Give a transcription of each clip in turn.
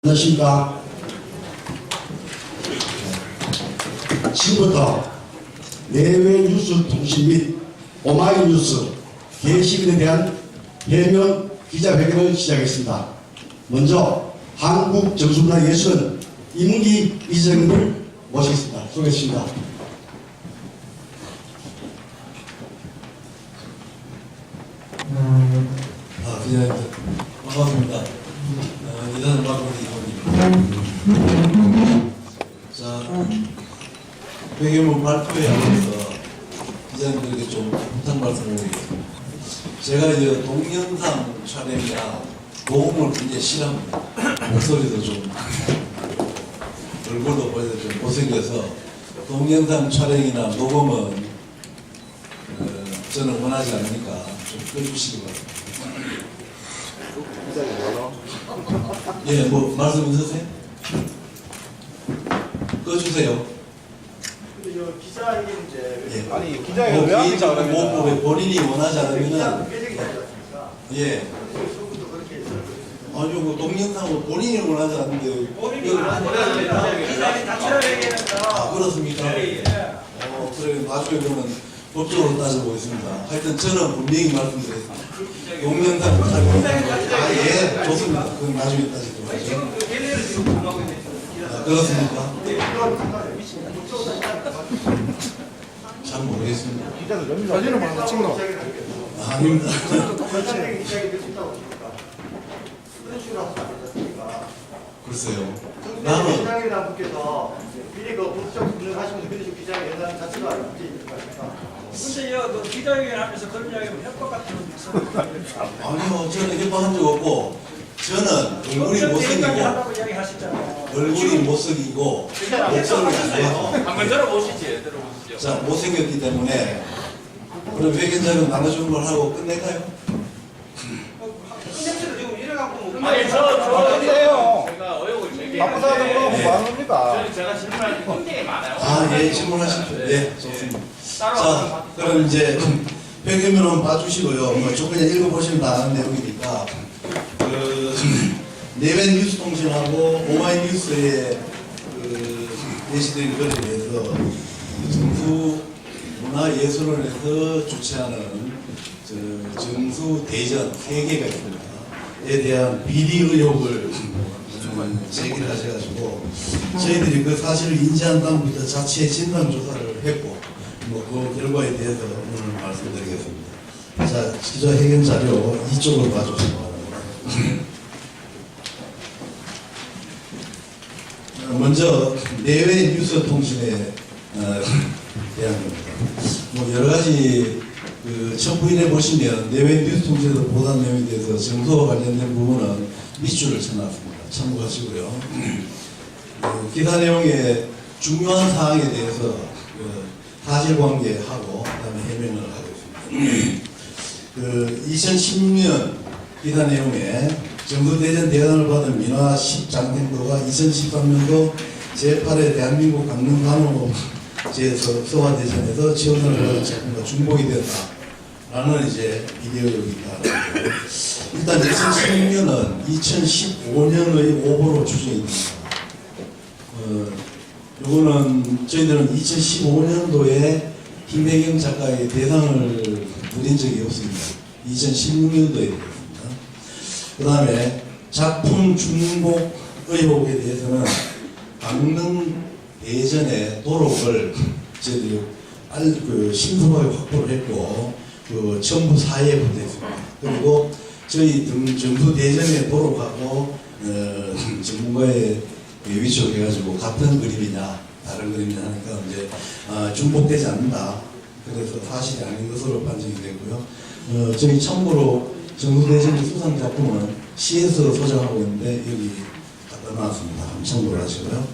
안녕하십니까. 지금부터 내외 뉴스 통신 및 오마이뉴스 게시글에 대한 해명 기자회견을 시작하겠습니다. 먼저 한국정수문화예술원 임기 이사장님을 모시겠습니다. 소개했습니다. 기자님들 반갑습니다. 이사장 박근혜 자, 회계문 발표에 앞서서 기자님들에게 좀 부탁 말씀을 드리겠습니다. 제가 이제 동영상 촬영이나 녹음을 굉장히 싫어합니다. 목소리도 좀 얼굴도 보여서 좀 못생겨서 동영상 촬영이나 녹음은 저는 원하지 않으니까 좀 꺼주시기 바랍니다. 예, 뭐 말씀 있으세요? 꺼주세요. 근데 이 기자회견 이제 예. 아니 기자회견 왜 합니까 그러면? 뭐 본인이 원하지 기자 않으면은 폐쇄기자지 않습니까? 예. 처음부터 그렇게 했어요. 아니요, 뭐 동영상을 본인이 원하지 않는데 본인이 여기 기자회견 자체를 얘기했다. 아 그렇습니까? 그래 나중에 그러면 법적으로 따져보겠습니다. 하여튼 저는 분명히 말씀드리겠습니다. 동영상 아예 좋습니다. 그건 나중에 따지도록 하죠. 지금 그 개례를 지금 공부하고 있는 기자. 그렇습니까? 그쪽으로 잘 모르겠습니다. 기자들 몇 명? 사진을 많이 찍노? 아닙니다. 기자회견 기자회견 될수 있다고 보십니까? 그런 식으로 하면 안 되지 않습니까? 글쎄요. 나는 나는 기자회견 분께서 미리 그 법적 분을 하시면서 그런 식으로 기자회견 자체가 문제인 거 아닙니까? 근데 그 기자회견 하면서 그런 이야기하면 협박 같은 거 있어요. 아니요, 저는 협박한 적 없고 저는 얼굴이 못생기고 한다고 이야기하셨잖아요. 얼굴이 못생기고 목소리가 안 돼요. 한번 들어보시지, 들어보시죠. 자, 못생겼기 때문에 그럼 회견자료 나눠주는 걸 하고 끝낼까요? 끝냄새도 지금 이래갖고 아니 바쁜데요. 제가 의혹을 바쁜 사람들 그러고 네. 뭐 하는 겁니까? 제가 질문할 게 굉장히 많아요. 아, 예, 질문하십시오. 네, 좋습니다. 자, 그럼 이제 회견문은 봐주시고요. 뭐 조건에 읽어보시면 다 아는 내용이니까 그 내외 뉴스 통신하고 오마이뉴스의 그 게시된 글에 대해서 정수 문화예술원에서 주최하는 정수 대전 3개가 있습니다. 에 대한 비리 의혹을 제기를 하셔가지고 저희들이 그 사실을 인지한 다음부터 자체 진단 조사를 했고 뭐 그 결과에 대해서 오늘 말씀드리겠습니다. 자, 기자회견 자료 이쪽으로 봐주시기 바랍니다. 먼저 내외 뉴스 통신에 대한 겁니다. 뭐 여러 가지 그 첨부인에 보시면 내외 뉴스 통신에서 보도한 내용에 대해서 정서와 관련된 부분은 밑줄을 쳐놨습니다. 참고하시고요. 기사 내용의 중요한 사항에 대해서 사실관계하고 그다음에 해명을 하겠습니다. 그 2016년 기사 내용에 정수대전 대단을 받은 민화 10장생도가 2013년도 제8회 대한민국 강릉간호 제 서화대전에서 지원을 받은 작품과 중복이 되었다라는 이제 비디오입니다. 일단 2016년은 2015년의 오보로 추정이 됩니다. 요거는 저희들은 2015년도에 김혜경 작가의 대상을 드린 적이 없습니다. 2016년도에 드렸습니다. 그 다음에 작품 중복 의혹에 대해서는 강릉 대전의 도록을 저희들이 신속하게 확보를 했고 그 전부 사이에 붙어있습니다. 그리고 저희 정수 대전의 도록하고 전문가의 위촉해가지고 같은 그림이냐 다른 그림이냐 하니까 이제 중복되지 않는다. 그래서 사실이 아닌 것으로 판정이 되고요. 저희 참고로 정수대전의 수상 작품은 CS로 소장하고 있는데 여기 갖다 놨습니다. 한번 참고를 하시고요.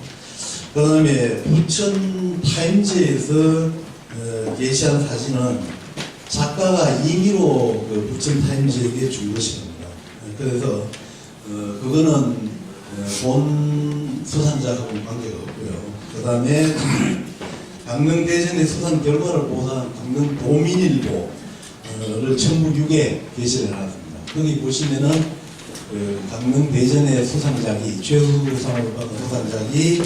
그 다음에 부천 타임즈에서 게시한 사진은 작가가 임의로 그 부천 타임즈에게 준 것입니다. 그래서 그거는 본 수상자하고는 관계가 없고요. 그 다음에 강릉대전의 수상 결과를 보고한 강릉도민일보를 전국 6에 게시를 해놨습니다. 거기 보시면은 그 강릉 대전의 수상작이 최우상을 받은 수상작이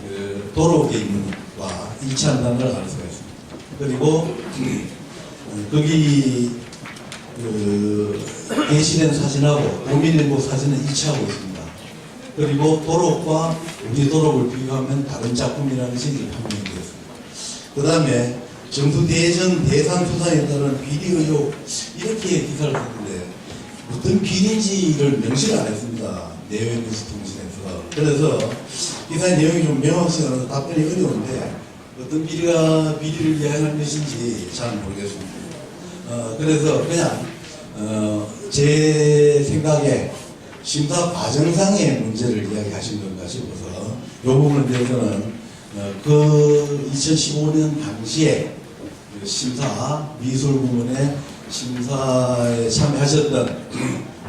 그 도로계획과 일치한다는 걸 알 수가 있습니다. 그리고 거기 그 게시된 사진하고 도민일보 사진은 일치하고 있습니다. 그리고 도록과 우리 도록을 비교하면 다른 작품이라는 것이 판명되었습니다. 그 다음에 정수대전 대상 수상에 따른 비리 의혹 이렇게 기사를 썼는데 어떤 비리인지를 명시를 안 했습니다. 내외뉴스통신에서. 그래서 기사의 내용이 좀 명확치 않아서 답변이 어려운데 어떤 비리를 이야기하는 것인지 잘 모르겠습니다. 그래서 그냥 제 생각에 심사 과정상의 문제를 이야기하신 건가 싶어서 이 부분에 대해서는 그 2015년 당시에 그 심사 미술 부문의 심사에 참여하셨던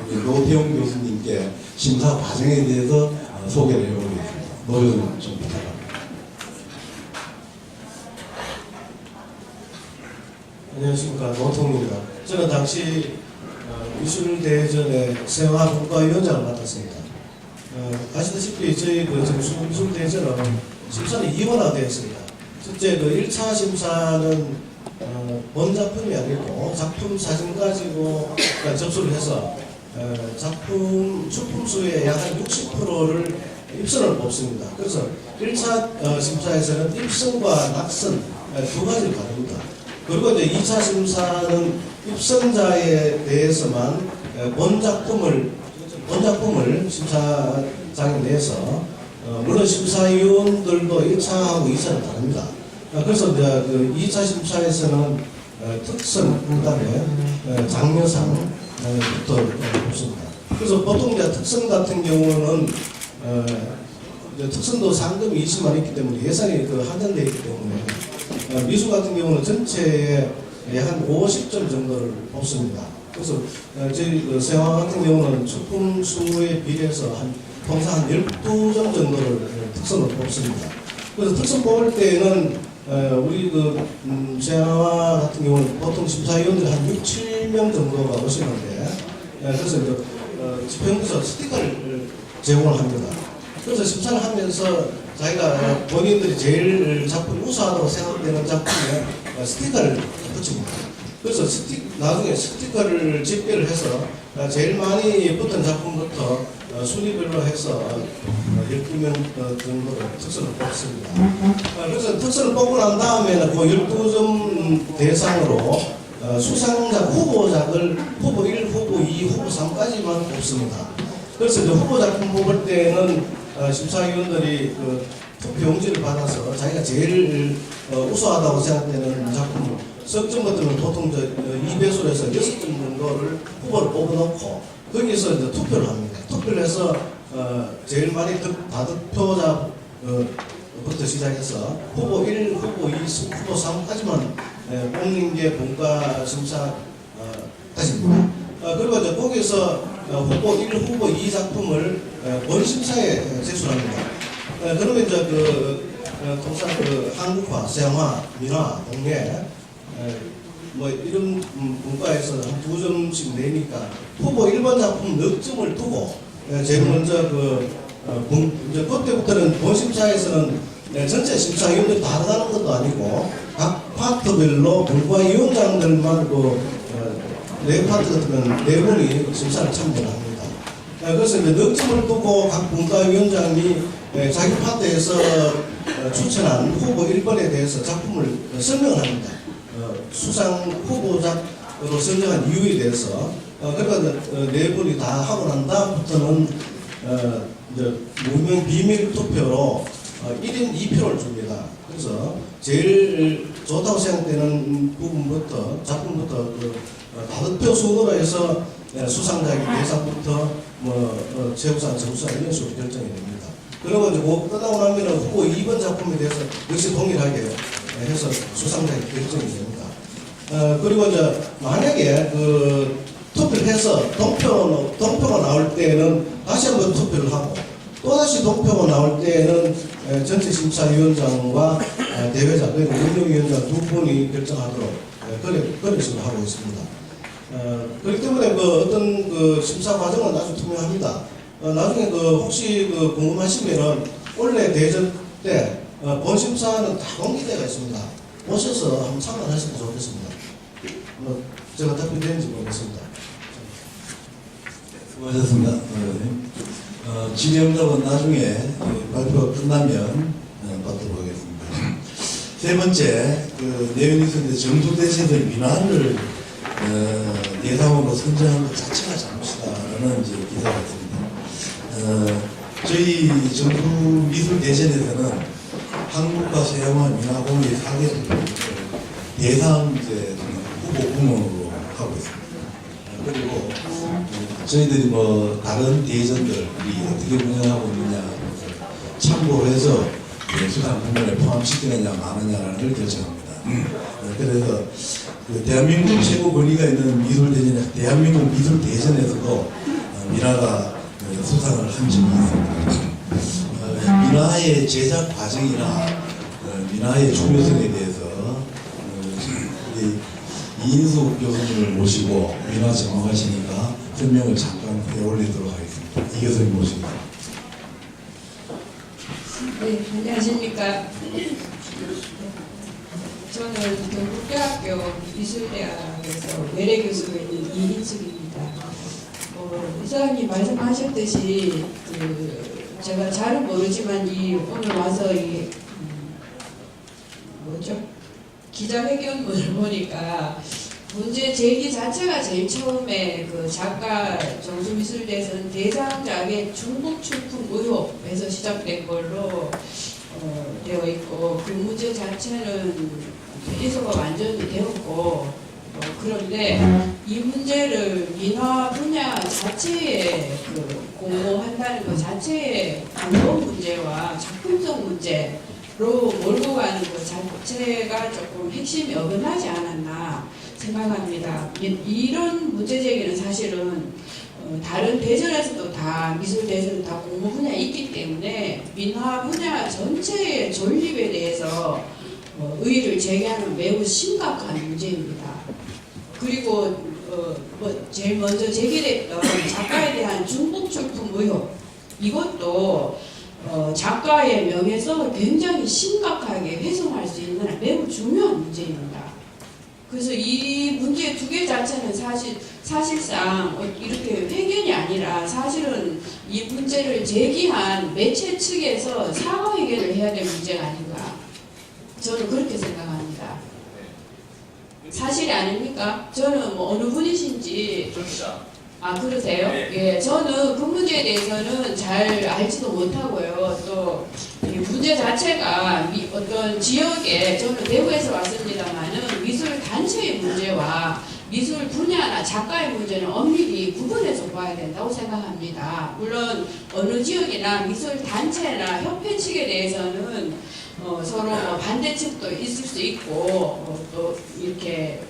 우리 노태용 교수님께 심사 과정에 대해서 소개를 해보겠습니다. 노 교수님 좀 부탁합니다. 안녕하십니까, 노통입니다. 저는 당시 미술대전의 세화국가위원장을 맡았습니다. 아시다시피 저희 그 미술대전은 심사는 이원화되었습니다. 첫째 그 1차 심사는 본작품이 아니고 작품 사진 가지고 접수를 해서 작품 출품 수의 약 한 60%를 입선을 뽑습니다. 그래서 1차 심사에서는 입선과 낙선 두 가지를 가릅니다. 그리고 이제 2차 심사는 입선자에 대해서만 본작품을 심사장에 내서 물론 심사위원들도 1차하고 2차는 다릅니다. 그래서 이제 그 2차 심사에서는 특선, 그다음에 장려상부터 뽑습니다. 그래서 보통 이제 특선 같은 경우는 특선도 상금이 20만 있기 때문에 예산이 한정되어 있기 때문에 미술 같은 경우는 전체에 한 50점 정도를 뽑습니다. 그래서 저희 그 세화 같은 경우는 출품 수에 비례해서 통상 한 12점 정도를 특선을 뽑습니다. 그래서 특선 뽑을 때는 우리 세화 같은 경우는 보통 심사위원들이 한 6, 7명 정도가 오시는데 그래서 이제 집행부에서 스티커를 제공을 합니다. 그래서 심사를 하면서 자기가 본인들이 제일 작품이 우수하다고 생각되는 작품에 스티커를 붙입니다. 그래서 나중에 스티커를 집계를 해서 제일 많이 붙은 작품부터 순위별로 해서 12명 정도로 특선을 뽑습니다. 그래서 특선을 뽑고 난 다음에는 그 12점 대상으로 수상작 후보작을 후보 1, 후보 2, 후보 3까지만 뽑습니다. 그래서 이제 후보 작품 뽑을 때는 심사위원들이 그 투표용지를 받아서 자기가 제일 우수하다고 생각되는 작품을 석점 같은 건 보통 2배수에서 6점 정도를 후보를 뽑아놓고 거기서 이제 투표를 합니다. 투표를 해서 제일 많이 다득표자부터 시작해서 후보 1, 후보 2, 후보 3까지만 뽑는 게 본가 심사까지입니다. 그리고 이제 거기서 후보 1, 후보 2 작품을 본심사에 제출합니다. 그러면 이제 통상 한국화, 서양화, 민화, 동네 뭐 이런 문과에서 한 2점씩 내니까 후보 1번 작품 넉 점을 두고 제일 먼저 이제 그때부터는 본심사에서는 전체 심사위원들이 다 들어가는 것도 아니고 각 파트별로 문과위원장들만 네 파트 같으면 네 분이 심사를 참여를 합니다. 그래서 이제 넉 점을 두고 각 문과위원장이 자기 파트에서 추천한 후보 1번에 대해서 작품을 설명을 합니다. 수상 후보작으로 선정한 이유에 대해서 그러니까 네 분이 다 하고 난 다음부터는 이제 무명 비밀 투표로 1인 2표를 줍니다. 그래서 제일 좋다고 생각되는 부분부터 작품부터 다득표 순으로 해서 수상자의 대상부터 최우상, 정수상 이런 식으로 결정이 됩니다. 그리고 이제 끝나고 나면 후보 2번 작품에 대해서 역시 동일하게 해서 수상자의 결정이 됩니다. 그리고 이제 만약에 투표를 해서 동표가 나올 때는 다시 한번 투표를 하고 또다시 동표가 나올 때는 전체 심사위원장과 대회장 그리고 운영위원장 두 분이 결정하도록 그런 식으로 하고 있습니다. 그렇기 때문에 그 어떤 그 심사 과정은 아주 투명합니다. 나중에 그 혹시 그 궁금하시면은 원래 대전 때 본심사는 다 공개되어 있습니다. 오셔서 한번 참관하시면 좋겠습니다. 제가 답변되는지 모르겠습니다. 수고하셨습니다. 질의응답은 나중에 발표가 끝나면 받도록 하겠습니다. 세 번째, 그 내용이 있었는데 정부대신들 민화를 대상으로 선정한 것 자체가 잘못이다라는 이제 기사가 있습니다. 저희 정부 미술 대전에서는 한국과 서양화 민화공예 4개를 대상 이제 후보 부문으로 하고 있습니다. 그리고 저희들이 뭐 다른 대전들이 어떻게 운영하고 있느냐 참고해서 수상 부문에 포함시키느냐 마느냐라는 걸 결정합니다. 그래서 그 대한민국 최고 권위가 있는 미술대전에 대한민국 미술대전에서도 민화가 수상을 한 적이 있습니다. 민화의 제작 과정이나 민화의 중요성에 대해서 우리 이인숙 교수님을 모시고 민화 전문가시니까 설명을 잠깐 해올리도록 하겠습니다. 이 교수님 모십니다. 네, 안녕하십니까. 저는 경북대학교 미술대학에서 외래교수로 있는 이인숙입니다. 이사장님 말씀하셨듯이 제가 잘은 모르지만 오늘 와서 기자회견문을 보니까 문제 제기 자체가 제일 처음에 그 작가 정수미술대전 대상작의 중복 출품 의혹에서 시작된 걸로 되어 있고, 그 문제 자체는 해소가 완전히 되었고, 그런데 이 문제를 민화 분야 자체에 공모한다는 것 자체의 근본 문제와 작품성 문제로 몰고 가는 것 자체가 조금 핵심이 어긋나지 않았나 생각합니다. 이런 문제 제기는 사실은 다른 대전에서도 다 미술 대전은 다 공모 분야에 있기 때문에 민화 분야 전체의 존립에 대해서 의의를 제기하는 매우 심각한 문제입니다. 그리고 제일 먼저 제기됐던 작가에 대한 중복 출품 의혹, 이것도 작가의 명예성을 굉장히 심각하게 훼손할 수 있는 매우 중요한 문제입니다. 그래서 이 문제 두 개 자체는 사실상 이렇게 회견이 아니라 사실은 이 문제를 제기한 매체 측에서 사과 회견을 해야 될 문제가 아닌가, 저는 그렇게 생각합니다. 사실이 아닙니까? 저는 뭐 어느 분이신지. 그러세요? 예, 저는 그 문제에 대해서는 잘 알지도 못하고요. 또 이 문제 자체가 어떤 지역에, 저는 대구에서 왔습니다만은 미술 단체의 문제와 미술 분야나 작가의 문제는 엄밀히 구분해서 봐야 된다고 생각합니다. 물론 어느 지역이나 미술 단체나 협회 측에 대해서는 서로 반대 측도 있을 수 있고 또 이렇게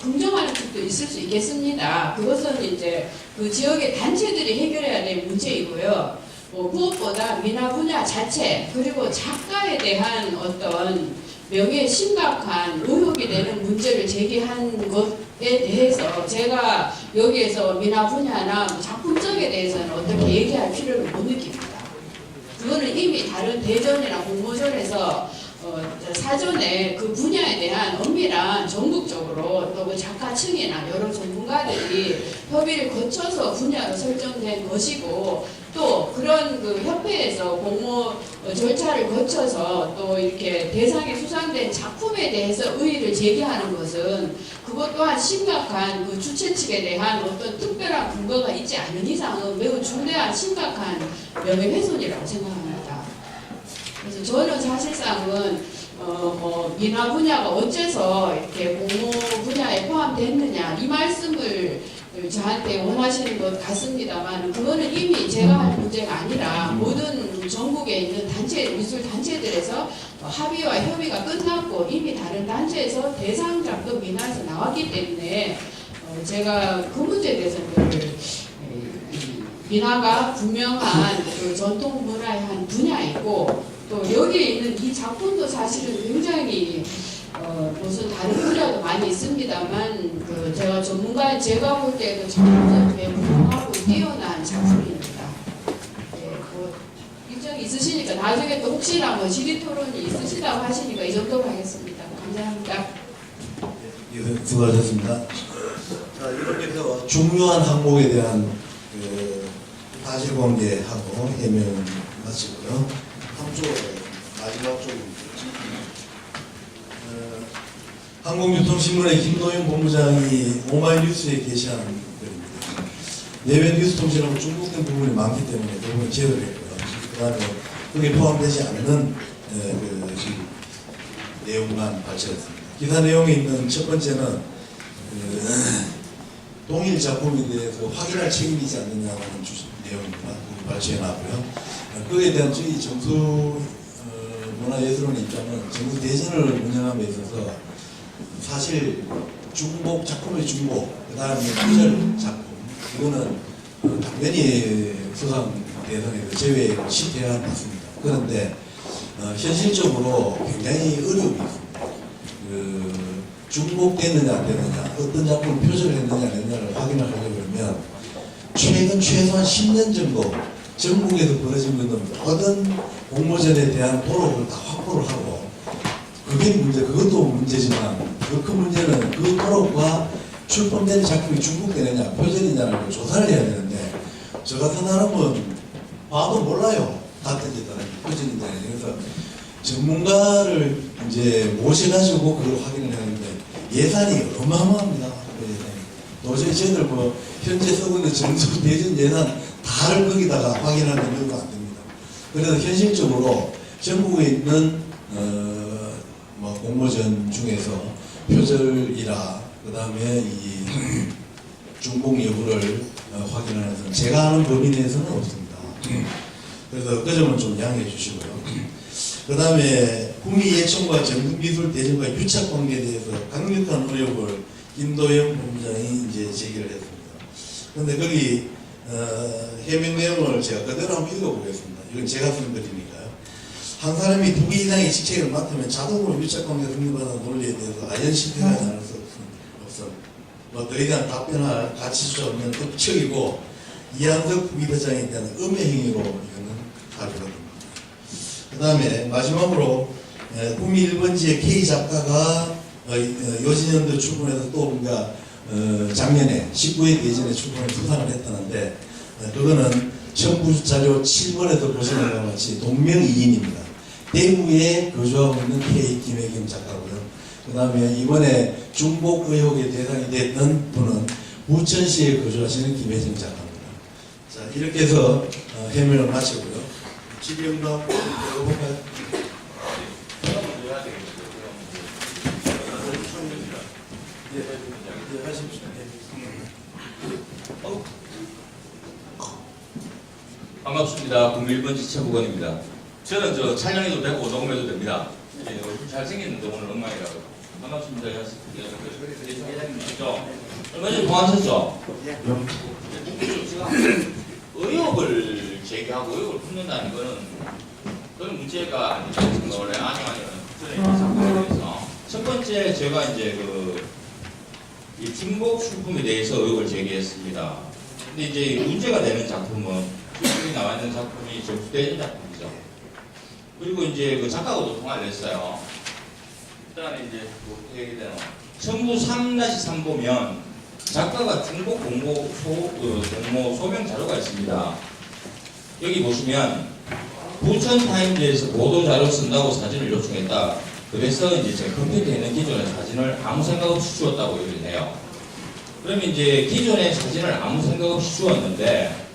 긍정하는 측도 있을 수 있겠습니다. 그것은 이제 그 지역의 단체들이 해결해야 될 문제이고요. 무엇보다 민화 분야 자체, 그리고 작가에 대한 어떤 명예에 심각한 의혹이 되는 문제를 제기한 것에 대해서 제가 여기에서 민화 분야나 작품성에 대해서는 어떻게 얘기할 필요를 못 느낍니다. 그거는 이미 다른 대전이나 공모전에서 사전에 그 분야에 대한 엄밀한 전국적으로 또 그 작가층이나 여러 전문가들이 협의를 거쳐서 분야로 설정된 것이고, 또 그런 그 협회에서 공모 절차를 거쳐서 또 이렇게 대상에 수상된 작품에 대해서 의의를 제기하는 것은 그것 또한 심각한 그 주최 측에 대한 어떤 특별한 근거가 있지 않은 이상은 매우 중대한 심각한 명예훼손이라고 생각합니다. 그래서 저는 사실상은 민화 분야가 어째서 이렇게 공모 분야에 포함됐느냐, 이 말씀을 저한테 원하시는 것 같습니다만, 그거는 이미 제가 할 문제가 아니라 모든 전국에 있는 미술 단체들에서 합의와 협의가 끝났고 이미 다른 단체에서 대상작도 민화에서 나왔기 때문에 제가 그 문제에 대해서는 민화가 분명한 그 전통 문화의 한 분야이고, 또 여기에 있는 이 작품도 사실은 굉장히 무슨 다른 분야도 많이 있습니다만 제가 제가 볼 때도 참 훌륭하고 뛰어난 작품입니다. 일정이 있으시니까 나중에 또 혹시나 질의 토론이 있으시다고 하시니까 이 정도로 하겠습니다. 감사합니다. 예, 수고하셨습니다. 자, 이렇게 해서 중요한 항목에 대한 사실 공개하고 해명 마치고요. 다음 쪽 마지막 쪽입니다. 한국유통신문의 김도영 본부장이 오마이뉴스에 게시한 글입니다. 내외 뉴스통신하고 중복된 부분이 많기 때문에 그 부분 제외를 했고요. 그 다음에 거기에 포함되지 않는 내용만 발췌했습니다. 기사 내용에 있는 첫 번째는 동일 작품에 대해서 확인할 책임이 있지 않느냐는 내용입니다. 발췌해놨고요. 그에 대한 저희 정수 문화예술원의 입장은 정수 대전을 운영함에 있어서 사실 중복, 작품의 중복, 그 다음에 표절 작품, 이거는 당연히 수상 대상에서 제외로 시태야 맞습니다. 그런데 현실적으로 굉장히 어려움이 있습니다. 중복됐느냐 안 됐느냐, 어떤 작품을 표절했느냐 안 했느냐를 확인을 하려고 하면 최근 최소한 10년 정도 전국에서 벌어진 것은 모든 공모전에 대한 도록을 다 확보를 하고, 그게 문제, 그것도 문제지만 그 큰 문제는 그 도록과 출품되는 작품이 중복되느냐 표절이냐를 걸 조사를 해야 되는데, 저 같은 사람은 봐도 몰라요. 같은 데다가 표절인지 아닌지. 그래서 전문가를 이제 모셔가지고 그걸 확인을 하는데 예산이 어마어마합니다. 그 예산이. 도저히 저희들 현재 쓰고 있는 정수 대전 예산 다를 거기다가 확인하는 여유가 안 됩니다. 그래서 현실적으로 전국에 있는 공모전 중에서 표절이라 그 다음에 이 중복 여부를 확인하는 것은 제가 아는 범위 내에서는 없습니다. 그래서 그 점은 좀 양해해 주시고요. 그 다음에 구미 예청과 전국미술 대전과 유착 관계에 대해서 강력한 의혹을 김도영 본부장이 이제 제기를 했습니다. 그런데 거기 해명 내용을 제가 그대로 한번 읽어보겠습니다. 이건 제가 쓴 글이니까요. 한 사람이 2개 이상의 직책을 맡으면 자동으로 유착관계 성립하는 논리에 대해서 아연실패하지 않을 수 없음. 더 이상 답변할 가치수가 없는 업적이고 이한석 부기부장에 대한 음해행위로 이거는 가져가 됩니다. 그 다음에 마지막으로 구미 1번지의 K 작가가 요진연도 출판해서 또 뭔가 작년에 19회 대전에 출판을 수상을 했다는데, 그거는 청구자료 7번에서 보시는 것과 같이 동명이인입니다. 대구에 거주하고 있는 K 김혜경 작가고요. 그 다음에 이번에 중복 의혹의 대상이 됐던 분은 부천시에 거주하시는 김혜정 작가입니다. 자, 이렇게 해서 해명을 마치고요. 질의응답 해볼까요? 네, 하십시오. 반갑습니다. 국민 1번 지체국원입니다. 저는 저 촬영해도 되고 녹음해도 됩니다. 예, 얼굴 잘생겼는데 오늘 엉망이라고. 반갑습니다. 회장님이시죠? 얼마 전에 통화하셨죠? 제가 의혹을 제기하고 의혹을 품는다는 거는 그런 문제가 아니죠. 원래 아니면 사건에 대해서. 첫 번째 제가 이제 이 중복 출품에 대해서 의혹을 제기했습니다. 근데 이제 문제가 되는 작품은 출품이 나와 있는 작품이 접수되는 작품이죠. 그리고 이제 그 작가하고도 통화를 했어요. 그다음에 이제 어떻게 얘기되나? 청구 3-3 보면 작가가 중복 공모 소명 자료가 있습니다. 여기 보시면 부천타임즈에서 보도자료 쓴다고 사진을 요청했다. 그래서 이제 제 컴퓨터에 있는 기존의 사진을 아무 생각 없이 주었다고 얘기를 해요. 그러면 이제 기존의 사진을 아무 생각 없이 주었는데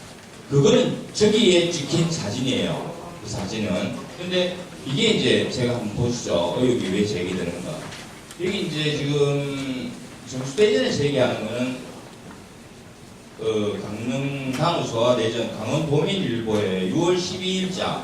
그거는 저기에 찍힌 사진이에요. 그 사진은. 근데 이게 이제 제가 한번 보시죠. 의혹이 왜 제기되는가. 여기 이제 지금 정수대전에 제기하는 거는 강릉 강우서와 대전 강원도민일보의 6월 12일자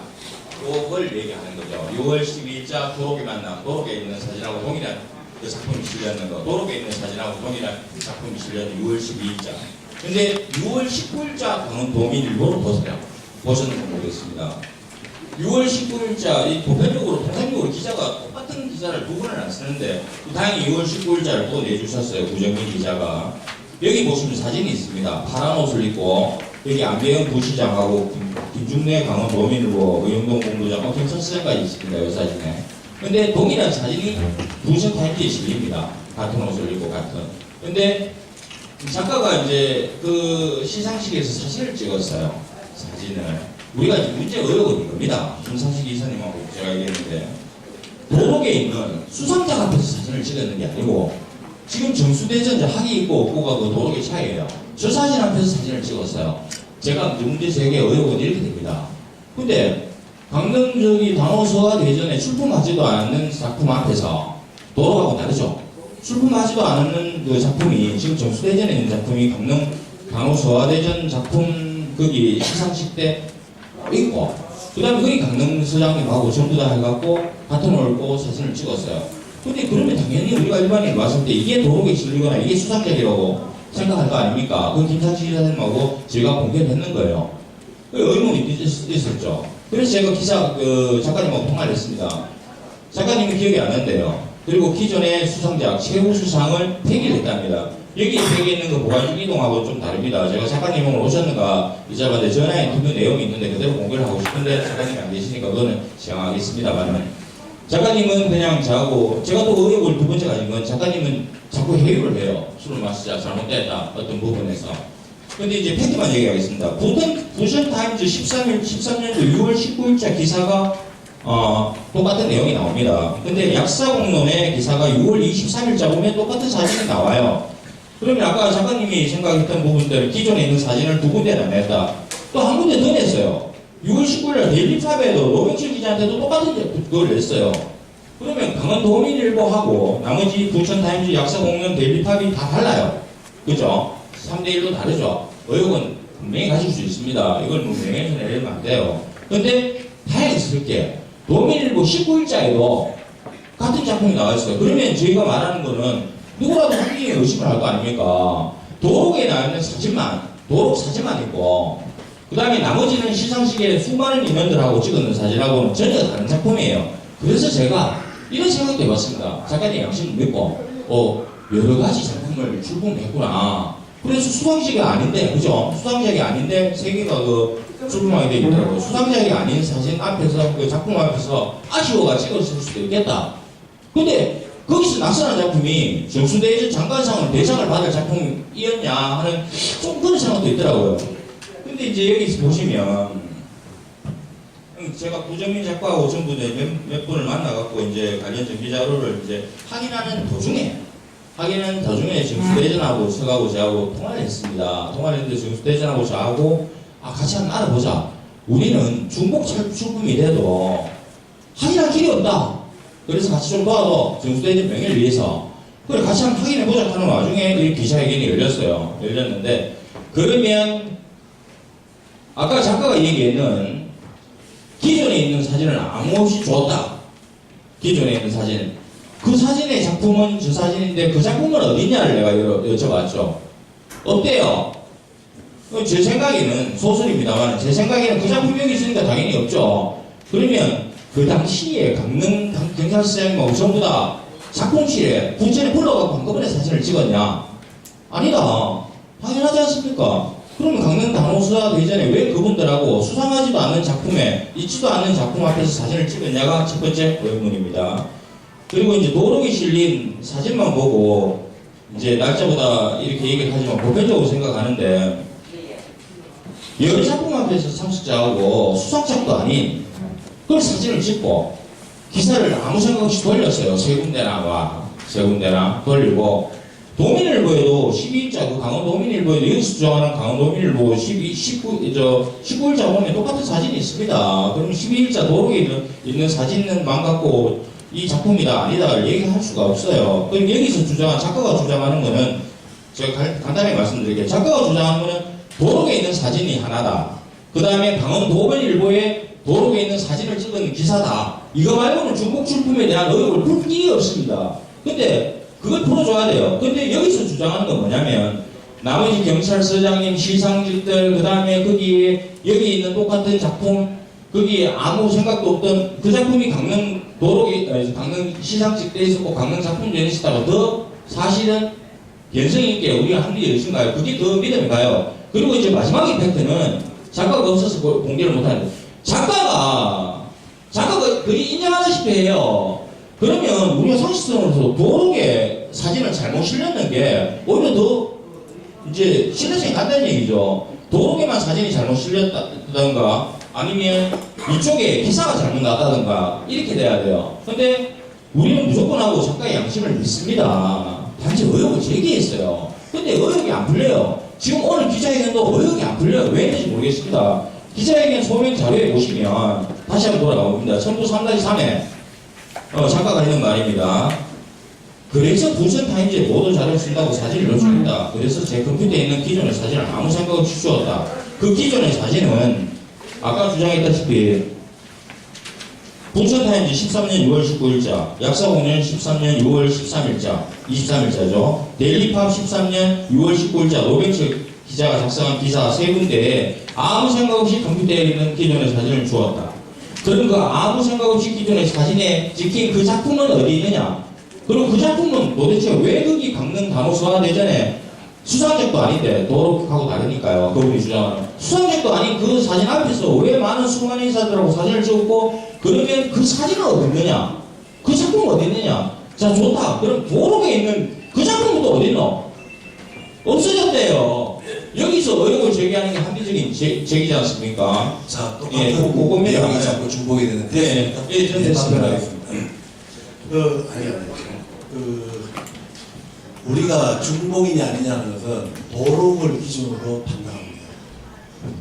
도록을 얘기하는 거죠. 6월 12일자 도록에 만난 도록에 있는 사진하고 동일한 그 작품이 실렸는 거. 도록에 있는 사진하고 동일한 작품이 실렸는 6월 12일자. 근데 6월 19일자 강원도민일보를 보세요. 보셨는지 모르겠습니다. 6월 19일자 이 보편적으로 통상적으로 기자가 똑같은 기사를 두 번을 안 쓰는데 다행히 6월 19일자를 또 내주셨어요. 구정민 기자가. 여기 보시면 사진이 있습니다. 파란 옷을 입고 여기 안배영 부시장하고 김중래 강원도민일보 의용동 공부장 경찰서장까지 있습니다. 이 사진에. 근데 동일한 사진이 부천타임즈에 실립니다. 같은 옷을 입고 같은. 근데 작가가 이제 그 시상식에서 사진을 찍었어요. 사진을. 우리가 지금 문제 의혹은 이겁니다. 김상식 이사님하고 제가 얘기했는데 도로에 있는 수상자 앞에서 사진을 찍었는 게 아니고 지금 정수대전 학이 있고 없고가 그 도로의 차이예요. 저 사진 앞에서 사진을 찍었어요. 제가 문제 제기의 의혹은 이렇게 됩니다. 근데 강릉 저기 단호서와 대전에 출품하지도 않는 작품 앞에서 도로하고 다르죠. 출품하지도 않는 그 작품이 지금 정수대전에 있는 작품이 강릉 단호서와대전 작품 거기 시상식 때 있고 그 다음에 거기 강릉 서장님하고 전부 다 해갖고 같은 옷을 입고 사진을 찍었어요. 근데 그러면 당연히 우리가 일반인 봤을 때 이게 도로에 실리거나 이게 수상작이라고 생각할 거 아닙니까? 그건 김상식 기자님하고 제가 공개를 했는 거예요. 의문이 있었죠. 그래서 제가 작가님하고 통화를 했습니다. 작가님은 기억이 안 난대요. 그리고 기존의 수상작 최우 수상을 폐기를 했답니다. 여기 폐기했는 거 보관 이동하고 좀 다릅니다. 제가 작가님 오늘 오셨는가 이자마자 전화에 인터뷰 내용이 있는데 그대로 공개를 하고 싶은데 작가님이 안 계시니까 그거는 시행하겠습니다만 작가님은 그냥 저하고 제가 또 의혹을 두 번째 가진 건 작가님은 자꾸 회유를 해요. 술을 마시자 잘못됐다 어떤 부분에서. 근데 이제 팩트만 얘기하겠습니다. 부천타임즈 13년도 6월 19일자 기사가 똑같은 내용이 나옵니다. 근데 약사공론의 기사가 6월 23일자 보면 똑같은 사진이 나와요. 그러면 아까 작가님이 생각했던 부분들 기존에 있는 사진을 두 군데나 냈다. 또 한 군데 더 냈어요. 6월 19일 데일리팝에도 노병철 기자한테도 똑같은 그걸 냈어요. 그러면 강원도민일보하고 나머지 부천타임즈 약사공론 데일리팝이 다 달라요. 그죠? 3대1로 다르죠. 의혹은 분명히 가질 수 있습니다. 이걸 뭐 명예훼손 내리면 안 돼요. 근데 다행스럽게 도민일보 19일자에도 같은 작품이 나와있어요. 그러면 저희가 말하는 거는 누구라도 한명이 의심을 할 거 아닙니까? 도록에 나있는 사진만, 도록 사진만 있고 그 다음에 나머지는 시상식에 수많은 인원들하고 찍었는 사진하고는 전혀 다른 작품이에요. 그래서 제가 이런 생각도 해봤습니다. 작가님 양심을 믿고 여러 가지 작품을 출품했구나. 그래서 수상작이 아닌데, 그죠? 수상작이 아닌데 세 개가 출품하게 되어 있더라고요. 수상작이 아닌 사진 앞에서 그 작품 앞에서 아쉬워가 찍었을 수도 있겠다. 근데 거기서 낯선한 작품이 정수대전 장관상을 대상을 받을 작품이었냐 하는 좀 그런 생각도 있더라고요. 근데 이제 여기서 보시면 제가 구정민 작가하고 전부 몇 분을 만나갖고 이제 관련된 기자료를 이제 확인하는 도중에 정수대전하고 저하고 저하고 통화를 했습니다. 통화를 했는데 정수대전하고 저하고 같이 한번 알아보자. 우리는 중복 출품이 돼도 확인할 길이 없다. 그래서 같이 좀 도와줘. 정수대전 명예를 위해서. 그래 같이 한번 확인해보자 하는 와중에 이 기자회견이 열렸는데 그러면 아까 작가가 얘기했는 기존에 있는 사진을 아무 없이 줬다. 기존에 있는 사진. 그 사진의 작품은 저 사진인데 그 작품은 어디냐를 내가 여쭤봤죠. 어때요? 제 생각에는 소설입니다만 제 생각에는 그 작품이 여기 있으니까 당연히 없죠. 그러면 그 당시에 강릉 경찰서장님하고 전부 다 작품실에 부천에 불러가고 한꺼번에 사진을 찍었냐? 아니다. 당연하지 않습니까? 그러면 강릉 단호수사 대전에 왜 그분들하고 수상하지도 않은 작품에 있지도 않는 작품 앞에서 사진을 찍었냐가 첫 번째 의문입니다. 그리고 이제 도록에 실린 사진만 보고 이제 날짜보다 이렇게 얘기를 하지만 보편적으로 생각하는데 여러 작품 앞에서 상식자하고 수상작도 아닌 그걸 사진을 찍고 기사를 아무 생각 없이 돌렸어요. 세 군데나 돌리고 도민일보에도 12일자 그 강원도민일보에도 여기서 주장하는 강원도민일보 19일자 보면 똑같은 사진이 있습니다. 그럼 12일자 도록에 있는 사진만 갖고 이 작품이다 아니다를 얘기할 수가 없어요. 그럼 여기서 작가가 주장하는 거는 제가 간단히 말씀드릴게요. 작가가 주장하는 거는 도록에 있는 사진이 하나다. 그 다음에 강원도민일보에 도록에 있는 사진을 찍은 기사다. 이거 말고는 중복 출품에 대한 의혹을 풀 길이 없습니다. 근데 그걸 풀어줘야 돼요. 근데 여기서 주장하는 건 뭐냐면 나머지 경찰서장님 시상직들 그 다음에 거기에 여기 있는 똑같은 작품 거기 아무 생각도 없던 그 작품이 강릉 강릉 시상식 때 있었고 강릉 작품 전에 있었다고 더 사실은 개성 있게 우리가 한 일이 있은가요? 그게 더 믿음이 가요. 그리고 이제 마지막 임팩트는 작가가 없어서 공개를 못하는데 작가가 거의 인정하다시피 해요. 그러면 우리가 상식선으로서 도록에 사진을 잘못 실렸는 게 오히려 더 이제 신뢰성이 간다는 얘기죠. 도록에만 사진이 잘못 실렸다던가 아니면 이쪽에 기사가 잘못 나왔다던가 이렇게 돼야 돼요. 근데 우리는 무조건 하고 작가의 양심을 믿습니다. 단지 의혹을 제기했어요. 근데 의혹이 안 풀려요. 지금 오늘 기자회견도 의혹이 안 풀려요. 왜 했는지 모르겠습니다. 기자회견 소명 자료에 보시면 다시 한번 돌아가봅니다. 첨부 3-3에 작가가 있는 거 아닙니다. 그래서 부천타임즈에 모든 자료를 쓴다고 사진을 넣어줍니다. 그래서 제 컴퓨터에 있는 기존의 사진을 아무 생각 없이 주었다. 그 기존의 사진은 아까 주장했다시피 부천타임즈 13년 6월 19일자, 약사공연 13년 6월 23일자죠. 데일리팝 13년 6월 19일자 노백철 기자가 작성한 기사 3군데에 아무 생각 없이 컴퓨터에 있는 기존의 사진을 주었다. 그럼 그 아무 생각 없이 기존의 사진에 찍힌 그 작품은 어디 있느냐? 그리고 그 작품은 도대체 왜 거기 강릉 단호수화대전에 수상작도 아닌데 도록하고 다르니까요. 그분이 주장하는 수상작도 아닌 그 사진 앞에서 왜 많은 수많은 인사들하고 사진을 찍었고 그러면 그 사진은 어디 있느냐? 그 작품은 어디 있느냐? 자 좋다. 그럼 도록에 있는 그 작품은 또 어디 있노? 없어졌대요. 여기서 의혹을 제기하는 게 합리적인 제기지 않습니까? 자, 예, 똑같은 그겁니다. 내용이 자꾸 중복이 되는데. 예, 저는 됐습니다. 답변하겠습니다. 우리가 중복이냐 아니냐는 것은 도록을 기준으로 판단합니다.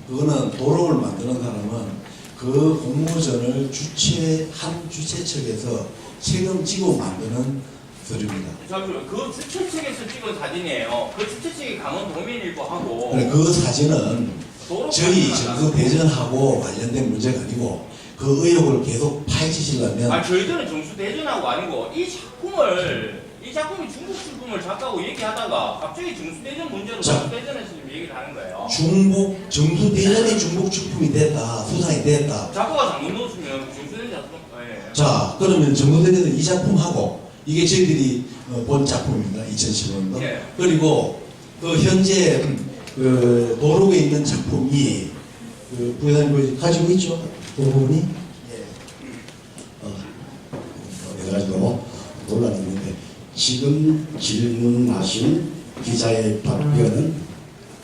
그거는 도록을 만드는 사람은 그 공모전을 주최한 주최 측에서 책임지고 만드는 서류입니다. 잠시만요. 그 주최 측에서 찍은 사진이에요. 그 주최 측이 강원 도민일보하고 그 사진은 도록 저희 사진은 정부 대전하고 관련된 문제가 아니고 그 의혹을 계속 파헤치시려면 저희들은 정수 대전하고 아니고 이 작품이 중국 출품을 작가고 얘기하다가 갑자기 정수 대전 문제로 자. 정수 대전에서 지금 얘기를 하는 거예요. 정부 대전이 중복 출품이 됐다, 수상이 됐다. 작가가 잘못 넣었으면 정수 대전 작품 자, 그러면 정부 대전은 이 작품하고 이게 저희들이 본 작품입니다. 2015년도. 예. 그리고 그 현재 그 도록에 있는 작품이 그 부회장님 가지고 있죠? 그 부분이? 그래가지고 논란이 있는데 지금 질문하신 기자의 답변은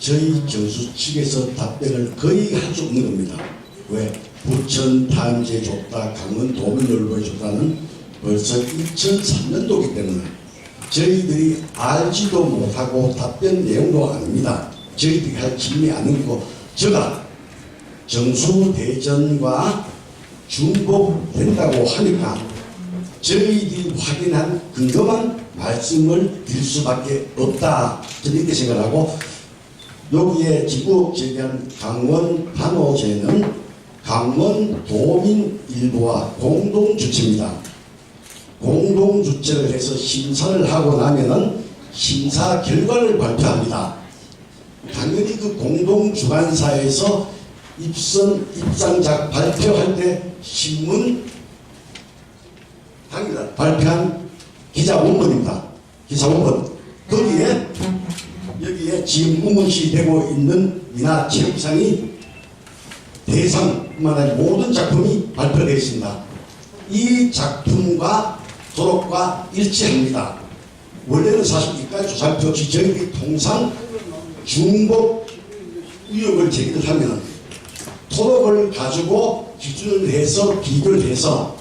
저희 교수 측에서 답변을 거의 할 수 없는 겁니다. 왜? 부천타임즈에 줬다, 강원 도민일보에 줬다는 벌써 2003년도이기 때문에 저희들이 알지도 못하고 답변 내용도 아닙니다. 저희들이 할 질문이 아니고 제가 정수대전과 중복된다고 하니까 저희들이 확인한 근거만 말씀을 드릴 수밖에 없다. 저는 이렇게 생각하고 여기에 지구 제기한 강원 단오제는 강원 도민일보와 공동 주체입니다. 공동 주체를 해서 심사를 하고 나면은 심사 결과를 발표합니다. 당연히 그 공동 주관사에서 입상작 발표할 때 신문 당입니다. 발표한 기자 원본입니다. 기사 원본. 거기에 여기에 지금 우문시 되고 있는 문화체육상이 대상뿐만 아니라 모든 작품이 발표되어 있습니다. 이 작품과 도록과 일치합니다. 원래는 사실 이까지 조사할 필요 없이 저희들이 통상 중복 의혹을 제기를 하면 도록을 가지고 기준을 해서 비교를 해서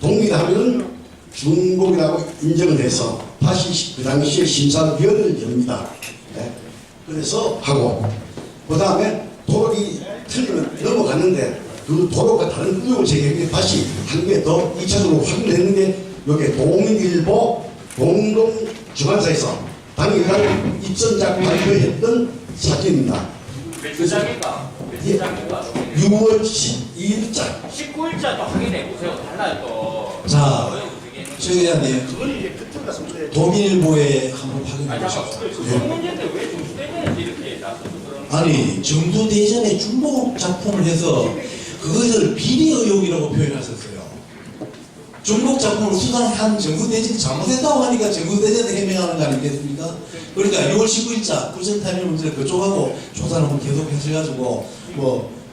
동일하면 중복이라고 인정을 해서 다시 그 당시에 심사위원회를 엽니다. 네. 그래서 하고 그 다음에 도록이 틀리면 넘어갔는데 그 도록과 다른 의혹을 제기했는데 다시 한 개 더 2차적으로 확인했는데 여기 동인일보 공동 주관사에서 당일날 입선작 발표했던 사진입니다. 몇 장인가? 몇 장인가? 6월 12일자 19일자도 확인해 보세요. 달라요 또. 자, 최 의장님, 그건 이제 끝인가 something. 도민일보에 한번 확인해 아니 잠깐. 보십시오. 그 문제인데 왜 정수 대전에서 이렇게 나서서 그런? 아니, 정부 대전에 중복 작품을 해서 그것을 비리 의혹이라고 표현하셨어요. 중국 작품을 수상한 정부 대臣이 잘못했다고 하니까 정부 대臣에 해명하는 거 아니겠습니까? 그러니까 6월 19일자 쿠션타임의 문제를 그쪽하고 조사를 한번 계속 하셔가지고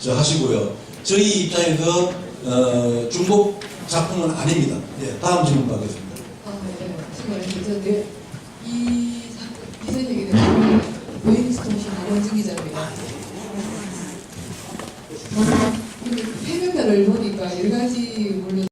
하시고요. 저희 입장에서 중국 작품은 아닙니다. 예, 다음 질문 받겠습니다. 네. 수고하셨습니다. 네. 이선혁이 대표님, 보잉스통신 안원진 기자입니다. 해명편을 보니까 여러 가지 물론